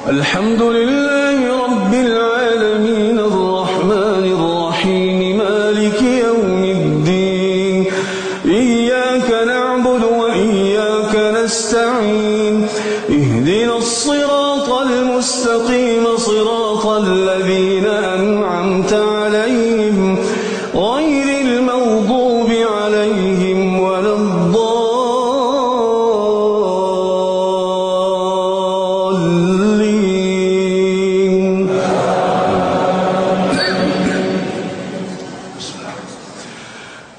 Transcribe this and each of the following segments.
الحمد لله رب العالمين الرحمن الرحيم مالك يوم الدين إياك نعبد وإياك نستعين اهدنا الصراط المستقيم صراط الذين أنعمت عليهم غير المغضوب عليهم ولا الضالين.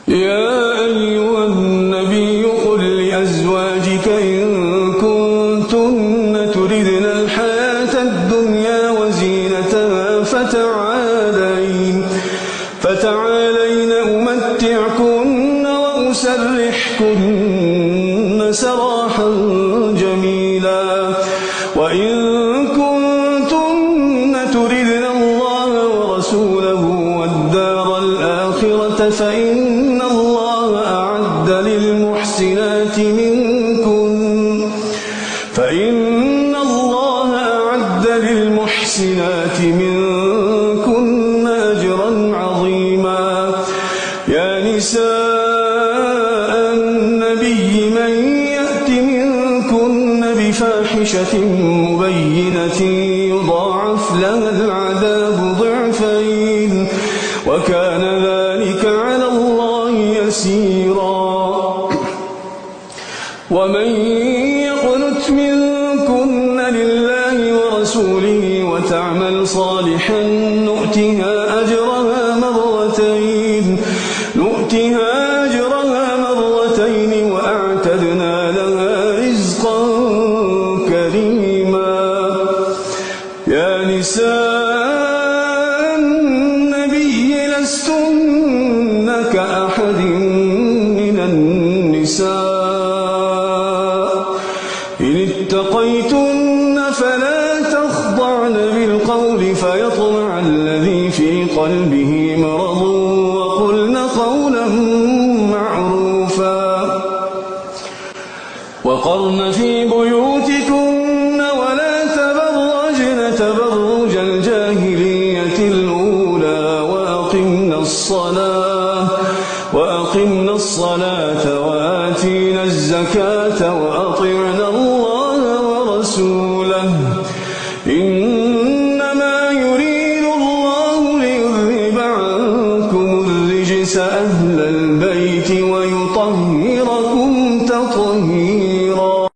يا أيها النبي قل لأزواجك إن كنتن تردن الحياة الدنيا وزينتها فتعالين أمتعكن وأسرحكن سراحا جميلا وإن كنتن تردن الله ورسوله والدار الآخرة فإن الله أعد للمحسنات منكن أجرا عظيما. يا نساء النبي من يأت منكن بفاحشة مبينة يضاعف لها العذاب ضعفين وكان ذلك على الله يسيرا. ومن يقنت منكن لله ورسوله وتعمل صالحا نؤتها أجرها مرتين وأعتدنا لها رزقا كريما. يا نساء النبي لستن كأحد من النساء إن اتقيتن فلا تخضعن بالقول فيطمع الذي في قلبه مرض وقلن قولا معروفا وقرن في